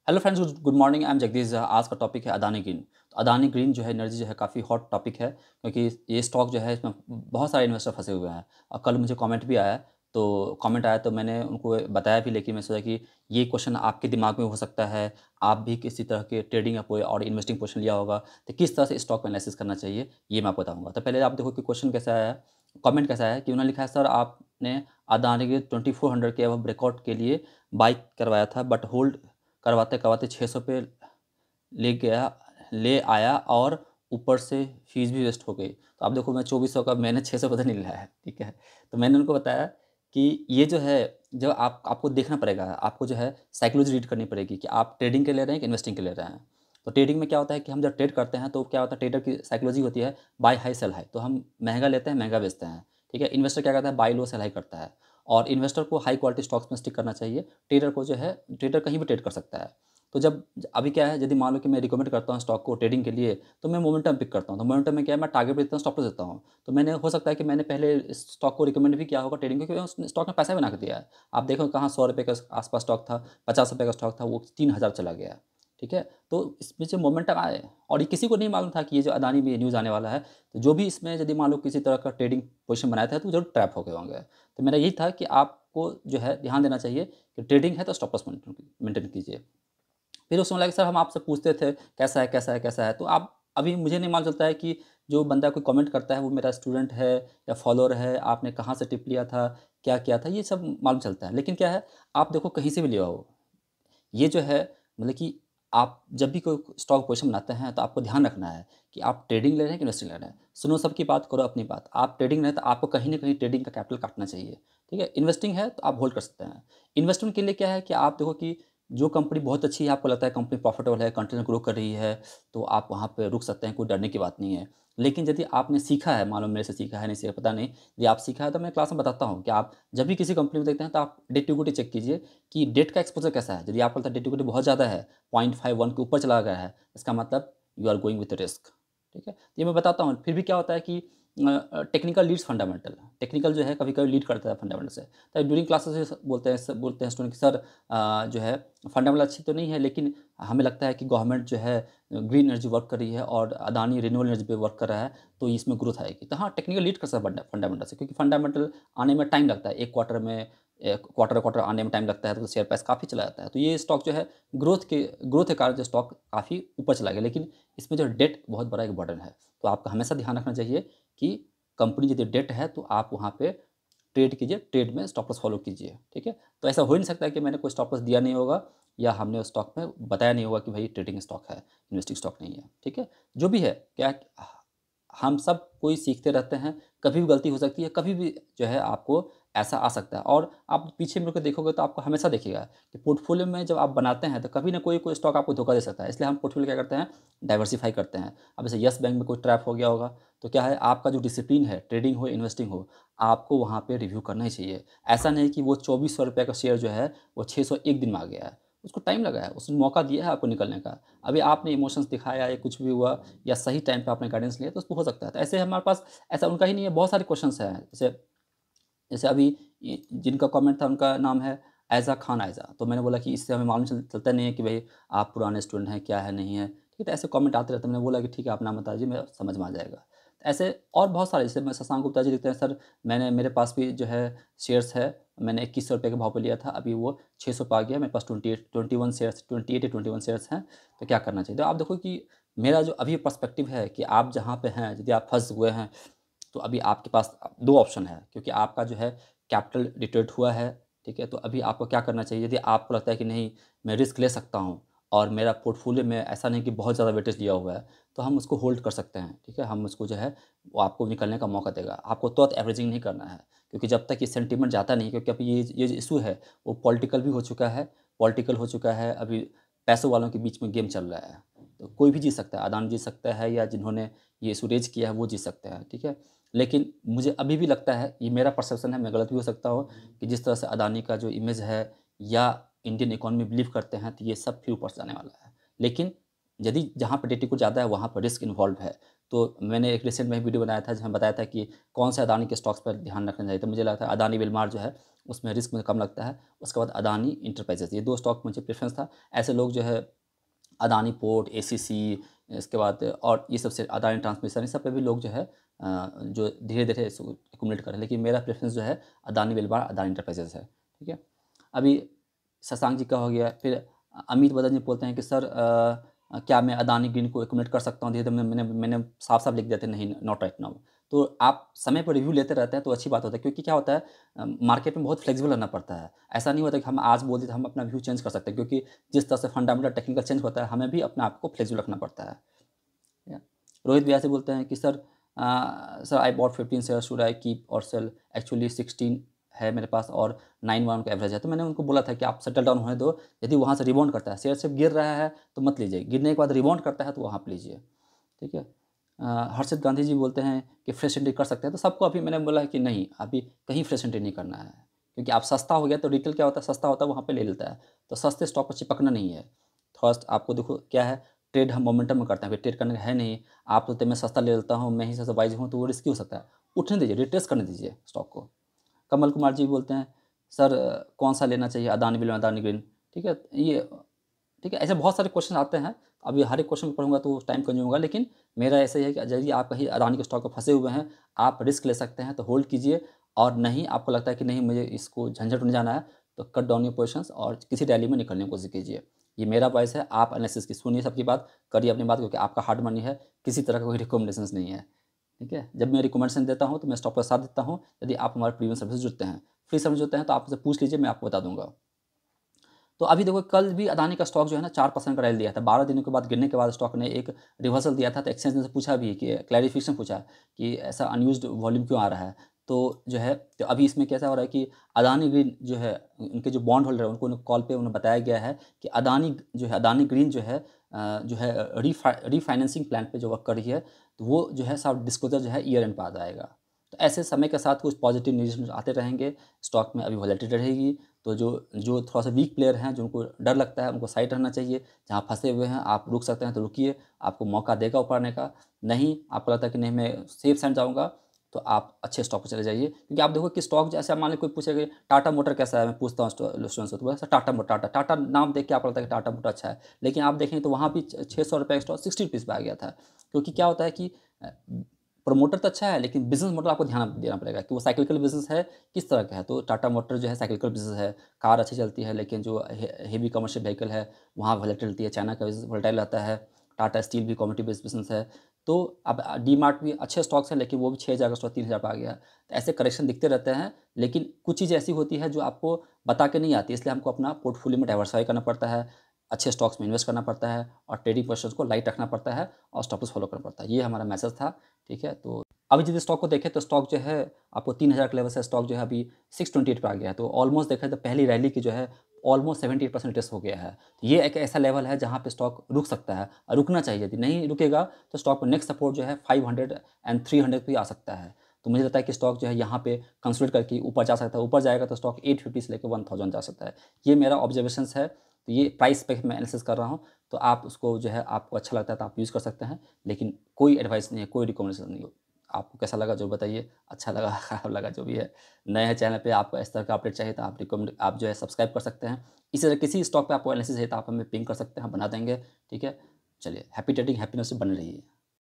Hello friends, good morning. I am Jagdish. आज का topic है अदानी ग्रीन। तो अदानी ग्रीन जो है एनर्जी जो है काफ़ी हॉट टॉपिक है, क्योंकि ये स्टॉक जो है इसमें बहुत सारे इन्वेस्टर फंसे हुए हैं। और कल मुझे कमेंट भी आया, तो मैंने उनको बताया भी, लेकिन मैं सोचा कि ये क्वेश्चन आपके दिमाग में हो सकता है। आप भी किसी तरह के ट्रेडिंग या कोई और इन्वेस्टिंग पोजीशन लिया होगा, तो किस तरह से स्टॉक में एनालिसिस करना चाहिए ये मैं आपको बताऊँगा। तो पहले आप देखो कि क्वेश्चन कैसा आया है, कमेंट कैसा है कि उन्होंने लिखा है, सर आपने अदानी के 2400 के अब ब्रेकआउट के लिए बाई करवाया था, बट होल्ड करवाते-करवाते 600 पे ले गया ले आया और ऊपर से फ़ीस भी वेस्ट हो गई। तो आप देखो, मैं 2400 का, मैंने 600 पता नहीं लिया है, ठीक है? तो मैंने उनको बताया कि ये जो है, जब आपको देखना पड़ेगा, आपको जो है साइकोलॉजी रीड करनी पड़ेगी कि आप ट्रेडिंग के लिए ले रहे हैं कि इन्वेस्टिंग के लिए ले रहे हैं। तो ट्रेडिंग में क्या होता है कि हम जब ट्रेड करते हैं तो क्या होता है, ट्रेडर की साइकोलॉजी होती है बाय हाई सेल हाई। तो हम महँगा लेते हैं, महँगा बेचते हैं, ठीक है? इन्वेस्टर क्या करता है, बाय लो सेल हाई करता है। और इन्वेस्टर को हाई क्वालिटी स्टॉक्स में स्टिक करना चाहिए। ट्रेडर को जो है, ट्रेडर कहीं भी ट्रेड कर सकता है। तो जब अभी क्या है, यदि मान लो कि मैं रिकमेंड करता हूँ स्टॉक को ट्रेडिंग के लिए, तो मैं मोमेंटम पिक करता हूँ। तो मोमेंटम में क्या है, मैं टारगेट भी देता हूँ, स्टॉप लॉस देता हूँ। तो मैंने, हो सकता है कि मैंने पहले इस स्टॉक को रिकमेंड भी किया होगा ट्रेडिंग के, क्योंकि उस स्टॉक में पैसा बना के दिया है। आप देखो कहाँ ₹100 के आसपास स्टॉक था, ₹50 का स्टॉक था, वो 3000 चला गया है, ठीक है? तो इसमें जो मोमेंटम आए, और ये किसी को नहीं मालूम था कि ये जो अदानी में ये न्यूज़ आने वाला है। तो जो भी इसमें यदि मान लो किसी तरह का ट्रेडिंग पोजीशन बनाया था, तो ज़रूर ट्रैप हो गए होंगे। तो मेरा यही था कि आपको जो है ध्यान देना चाहिए कि ट्रेडिंग है तो स्टॉप लॉस मेंटेन कीजिए। फिर उसमें लगा, सर हम आपसे पूछते थे कैसा है, कैसा है, कैसा है? तो आप, अभी मुझे नहीं मालूम चलता है कि जो बंदा कोई कमेंट करता है वो मेरा स्टूडेंट है या फॉलोअर है, आपने कहाँ से टिप लिया था, क्या किया था, ये सब मालूम चलता है। लेकिन क्या है, आप देखो कहीं से भी लिया हो, ये जो है, मतलब कि आप जब भी कोई स्टॉक पोजीशन बनाते हैं तो आपको ध्यान रखना है कि आप ट्रेडिंग ले रहे हैं कि इन्वेस्टिंग ले रहे हैं। सुनो सबकी बात, करो अपनी बात। आप ट्रेडिंग रहे तो आपको कहीं न कहीं ट्रेडिंग का कैपिटल काटना चाहिए, ठीक है? इन्वेस्टिंग है तो आप होल्ड कर सकते हैं। इन्वेस्टमेंट के लिए क्या है कि आप देखो कि जो कंपनी बहुत अच्छी है, आपको लगता है कंपनी प्रॉफिटेबल है, कंटिन्यू ग्रो कर रही है, तो आप वहाँ पे रुक सकते हैं, कोई डरने की बात नहीं है। लेकिन यदि आपने सीखा है, मान लो मेरे से सीखा है, नहीं सीखा पता नहीं, यदि आप सीखा है तो मैं क्लास में बताता हूँ कि आप जब भी किसी कंपनी में देखते हैं तो आप डेट इक्विटी चेक कीजिए कि डेट का एक्सपोज़र कैसा है। यदि आपको लगता है डेट इक्विटी बहुत ज़्यादा है, 0.51 के ऊपर चला गया है, इसका मतलब you are going with risk, ठीक है? ये मैं बताता हूँ। फिर भी क्या होता है कि टेक्निकल लीड्स फंडामेंटल। टेक्निकल जो है कभी-कभी लीड करता है फंडामेंटल से। तो ड्यूरिंग क्लासेस बोलते हैं स्टूडेंट कि सर जो है फंडामेंटल अच्छी तो नहीं है, लेकिन हमें लगता है कि गवर्नमेंट जो है ग्रीन एनर्जी वर्क कर रही है और अदानी रिन्यूएबल एनर्जी पे वर्क कर रहा है, तो इसमें ग्रोथ आएगी। तो हाँ, टेक्निकल लीड कर सकता है फंडामेंटल से, क्योंकि फंडामेंटल आने में टाइम लगता है। 1 क्वार्टर में, क्वार्टर क्वार्टर आने में टाइम लगता है, तो शेयर प्राइस काफ़ी चला जाता है। तो ये स्टॉक जो है ग्रोथ के कारण जो स्टॉक काफ़ी ऊपर चला गया, लेकिन इसमें जो डेट बहुत बड़ा एक बर्डन है। तो आपको हमेशा ध्यान रखना चाहिए कि कंपनी यदि डेट है तो आप वहाँ पे ट्रेड कीजिए, ट्रेड में स्टॉप लॉस फॉलो कीजिए, ठीक है? तो ऐसा हो ही नहीं सकता कि मैंने कोई स्टॉप लॉस दिया नहीं होगा या हमने उस स्टॉक में बताया नहीं होगा कि भाई ट्रेडिंग स्टॉक है, इन्वेस्टिंग स्टॉक नहीं है, ठीक है? जो भी है, क्या हम सब कोई सीखते रहते हैं, कभी भी गलती हो सकती है, कभी भी जो है आपको ऐसा आ सकता है। और आप पीछे मुड़ के देखोगे तो आपको हमेशा दिखेगा कि पोर्टफोलियो में जब आप बनाते हैं तो कभी ना कोई स्टॉक आपको धोखा दे सकता है। इसलिए हम पोर्टफोलियो क्या करते हैं, डाइवर्सिफ़ाई करते हैं। अब जैसे येस बैंक में कोई ट्रैप हो गया होगा, तो क्या है, आपका जो डिसिप्लिन है, ट्रेडिंग हो, इन्वेस्टिंग हो, आपको वहाँ पे रिव्यू करना ही चाहिए। ऐसा नहीं कि वो ₹2400 का शेयर जो है, वो 600 एक दिन में आ गया है। उसको टाइम लगा है, उसने मौका दिया है आपको निकलने का। अभी आपने इमोशंस दिखाया या कुछ भी हुआ या सही टाइम पे आपने गाइडेंस लिया, तो उसको हो सकता है। तो ऐसे हमारे पास, ऐसा उनका ही नहीं है, बहुत सारे क्वेश्चंस हैं। जैसे जैसे अभी जिनका कमेंट था उनका नाम है ऐज़ा खान ऐज़ा। तो मैंने बोला कि इससे हमें मालूम चलता नहीं है कि भाई आप पुराने स्टूडेंट हैं, क्या है, नहीं है। ठीक है, तो ऐसे कमेंट आते रहते हैं। मैंने बोला कि ठीक है, आप नाम बता दीजिए, मैं समझ में आ जाएगा। तो ऐसे और बहुत सारे, जैसे मैं शशांक गुप्ता जी लिखते हैं, सर मेरे पास भी जो है शेयर्स है, मैंने ₹2100 के भाव पे लिया था, अभी वो 600 पे आ गया, मेरे पास 28 या 21 शेयर्स हैं, तो क्या करना चाहिए? तो आप देखो कि मेरा जो अभी पर्सपेक्टिव है कि आप जहाँ पे हैं, यदि आप फँस हुए हैं, तो अभी आपके पास 2 ऑप्शन है, क्योंकि आपका जो है कैपिटल डिट्रेट हुआ है, ठीक है? तो अभी आपको क्या करना चाहिए, यदि आपको लगता है कि नहीं, मैं रिस्क ले सकता हूँ और मेरा पोर्टफ़ोलियो में ऐसा नहीं कि बहुत ज़्यादा वेटेज लिया हुआ है, तो हम उसको होल्ड कर सकते हैं, ठीक है? हम उसको जो है, वो आपको निकलने का मौका देगा। आपको तुरंत एवरेजिंग नहीं करना है, क्योंकि जब तक ये सेंटिमेंट जाता नहीं, क्योंकि अभी ये जो इश्यू है, वो पॉलिटिकल भी हो चुका है, पॉलिटिकल हो चुका है, अभी पैसों वालों के बीच में गेम चल रहा है। तो कोई भी जीत सकता है, अदानी जीत सकता है या जिन्होंने ये इश्यू रेज़ किया है, वो जीत सकते हैं, ठीक है? लेकिन मुझे अभी भी लगता है, ये मेरा परसेप्शन है, मैं गलत भी हो सकता हूँ, कि जिस तरह से अदानी का जो इमेज है या इंडियन इकोनॉमी बिलीव करते हैं, तो ये सब फिर ऊपर से जाने वाला है। लेकिन यदि जहाँ पे डेटा कुछ ज़्यादा है, वहाँ पर रिस्क इन्वॉल्व है। तो मैंने एक रिसेंट में वीडियो बनाया था, जिसमें बताया था कि कौन से अदानी के स्टॉक्स पर ध्यान रखना चाहिए। तो मुझे लगता है अदानी विलमार जो है, उसमें रिस्क मुझे कम लगता है। उसके बाद अदानी इंटरप्राइजेज़, ये 2 स्टॉक मुझे प्रेफ़रेंस था। ऐसे लोग जो है अदानी पोर्ट, एसीसी, इसके बाद और ये सबसे अदानी ट्रांसमिशन, इस सब पे भी लोग जो है जो धीरे-धीरे इसको एक्युमुलेट कर रहे हैं। लेकिन मेरा प्रेफ़रेंस जो है अदानी विलमार, अदानी इंटरप्राइजेज़ है। ठीक है? अभी शशांक जी का हो गया, फिर अमित बदन जी बोलते हैं कि सर क्या मैं अदानी ग्रीन को एक्युमुलेट कर सकता हूँ धीरे-धीरे? मैंने साफ-साफ लिख दिया था नहीं, नॉट राइट नाउ। तो आप समय पर रिव्यू लेते रहते हैं तो अच्छी बात होता है, क्योंकि क्या होता है मार्केट में बहुत फ्लेक्सिबल रहना पड़ता है। ऐसा नहीं होता कि हम आज बोल दिए तो हम अपना व्यू चेंज कर सकते हैं, क्योंकि जिस तरह से फंडामेंटल टेक्निकल चेंज होता है, हमें भी अपने आप को फ्लेक्सिबल रखना पड़ता है। या रोहित व्यासी बोलते हैं कि sir I bought 15 share, should I keep और सेल? एक्चुअली 16 है मेरे पास और 9 का एवरेज है। तो मैंने उनको बोला था कि आप सेटल डाउन होने दो, यदि वहाँ से रिबाउंड करता है, शेयर सिर्फ गिर रहा है तो मत लीजिए, गिरने के बाद रिबाउंड करता है तो वहाँ पे लीजिए। ठीक है? हर्षित गांधी जी बोलते हैं कि फ्रेश एंट्री कर सकते हैं, तो सबको अभी मैंने बोला है कि नहीं, अभी कहीं फ्रेश एंट्री नहीं करना है, क्योंकि आप सस्ता हो गया तो रिटेल क्या होता है, सस्ता होता है वहाँ पे ले लेता है, तो सस्ते स्टॉक पर चिपकना नहीं है। फर्स्ट आपको देखो क्या है, ट्रेड हम मोमेंटम में करते हैं, फिर ट्रेड करने का है नहीं, आप बोलते हैं मैं सस्ता ले लेता हूँ, मैं ही सबसे वाइज हूँ, तो वो रिस्की हो सकता है। उठने दीजिए, रिट्रेस करने दीजिए स्टॉक को। कमल कुमार जी बोलते हैं सर कौन सा लेना चाहिए, अदानी विलमर, अदानी ग्रीन? ठीक है, ये ठीक है, ऐसे बहुत सारे क्वेश्चन आते हैं। अभी हर एक क्वेश्चन पढ़ूंगा तो टाइम कंज्यूम होगा, लेकिन मेरा ऐसा ही है कि यदि आप कहीं अदानी के स्टॉक में फंसे हुए हैं, आप रिस्क ले सकते हैं तो होल्ड कीजिए, और नहीं आपको लगता है कि नहीं मुझे इसको झंझट में जाना है, तो कट डाउन योर पोजीशंस और किसी रैली में निकलने की कोशिश कीजिए। ये मेरा वॉइस है, आप एनालिसिस की सुनिए, सबकी बात करिए अपनी बात, क्योंकि आपका हार्ड मनी है, किसी तरह का कोई रिकमेंडेशन नहीं है। ठीक है? जब मैं रिकमेंडेशन देता हूँ तो मैं स्टॉक का साथ देता हूँ। यदि आप हमारे प्रीमियम सर्विस जुड़ते हैं, फ्री सर्विस जुड़ते हैं, तो आप मुझसे पूछ लीजिए, मैं आपको बता दूंगा। तो अभी देखो कल भी अदानी का स्टॉक जो है ना 4% का रैली दिया था। 12 दिनों के बाद गिरने के बाद स्टॉक ने एक रिवर्सल दिया था, तो एक्सचेंज ने से पूछा भी कि क्लैरिफिकेशन पूछा कि ऐसा अनयूज्ड वॉल्यूम क्यों आ रहा है। तो जो है तो अभी इसमें कैसा हो रहा है कि अदानी ग्रीन जो है, उनके जो बॉन्ड होल्डर है उनको कॉल पे उन्हें बताया गया है कि अदानी जो है, अदानी ग्रीन जो है रीफाइनेंसिंग प्लान पे जो वर्क कर रही है, तो वो जो है सब डिस्क्लोजर जो है ईयर एंड बाद आएगा। तो ऐसे समय के साथ कुछ पॉजिटिव न्यूज़ आते रहेंगे, स्टॉक में अभी वॉलेटिलिटी रहेगी। तो जो जो थोड़ा सा वीक प्लेयर हैं, जो उनको डर लगता है, उनको साइड रहना चाहिए। जहाँ फंसे हुए हैं आप रुक सकते हैं तो रुकिए, आपको मौका देगा ऊपर आने का। नहीं आपको लगता है कि नहीं मैं सेफ साइड जाऊँगा, तो आप अच्छे स्टॉक पर चले जाइए, क्योंकि आप देखो कि स्टॉक जैसे मान लीजिए कोई पूछेगा टाटा मोटर कैसा है, मैं पूछता हूँ स्टूडेंट्स से, तो बोला टाटा मोटर, टाटा टाटा नाम देख के आपको लगता है कि टाटा मोटर अच्छा है, लेकिन आप देखें तो वहाँ भी 600 रुपये का स्टॉक 60 रुपीज़ पे आ गया था। क्योंकि क्या होता है कि प्रमोटर तो अच्छा है, लेकिन बिज़नेस मॉडल आपको ध्यान देना पड़ेगा कि वो साइक्लिकल बिज़नेस है, किस तरह का है। तो टाटा मोटर जो है साइक्लिकल बिज़नेस है, कार अच्छी चलती है, लेकिन जो हेवी कमर्शियल व्हीकल है वहाँ वोलेटिलिटी है, चाइना का बिज़नेस वोलेटाइल रहता है। टाटा स्टील भी कमोडिटी बेस्ड बिज़नेस है। तो अब डीमार्ट भी अच्छे स्टॉक्स हैं, लेकिन वो भी 6,000 का स्टॉक 3,000 पे आ गया। तो ऐसे करेक्शन दिखते रहते हैं, लेकिन कुछ चीज़ें ऐसी होती है जो आपको बता के नहीं आती, इसलिए हमको अपना पोर्टफोलियो में डाइवर्सिफाई करना पड़ता है, अच्छे स्टॉक्स में इन्वेस्ट करना पड़ता है, और ट्रेडिंग पोजीशंस को लाइट रखना पड़ता है, और स्टॉप लॉस फॉलो करना पड़ता है। ये हमारा मैसेज था। ठीक है? तो अभी यदि स्टॉक को देखें तो स्टॉक जो है आपको 3,000 के लेवल से स्टॉक जो है अभी 628 पे आ गया है। तो ऑलमोस्ट देखा तो पहली रैली की जो है ऑलमोस्ट 78% रिट्रेस हो गया है। तो ये एक ऐसा लेवल है जहाँ पे स्टॉक रुक सकता है, और रुकना चाहिए। यदि नहीं रुकेगा तो स्टॉक पर नेक्स्ट सपोर्ट जो है 500 एंड 300 पे आ सकता है। तो मुझे लगता है कि स्टॉक जो है यहाँ पे कंसोलिडेट करके ऊपर जा सकता है। ऊपर जाएगा तो स्टॉक 850 से लेकर 1000 जा सकता है। ये मेरा ऑब्जर्वेशंस है। तो ये प्राइस पे मैं एनालिसिस कर रहा हूँ। तो आप उसको जो है आपको अच्छा लगता है तो आप यूज़ कर सकते हैं, लेकिन कोई एडवाइस नहीं है, कोई रिकमेंडेशन नहीं है। आपको कैसा लगा जो बताइए, अच्छा लगा खराब लगा जो भी है। नए हैं चैनल पे, आपको इस तरह का अपडेट चाहिए तो आप जो है सब्सक्राइब कर सकते हैं। इसी तरह किसी स्टॉक पे आपको एनालिसिस है तो आप हमें पिंग कर सकते हैं, हम बना देंगे। ठीक है? चलिए, हैप्पी ट्रेडिंग, हैप्पीनेस से बने रहिए।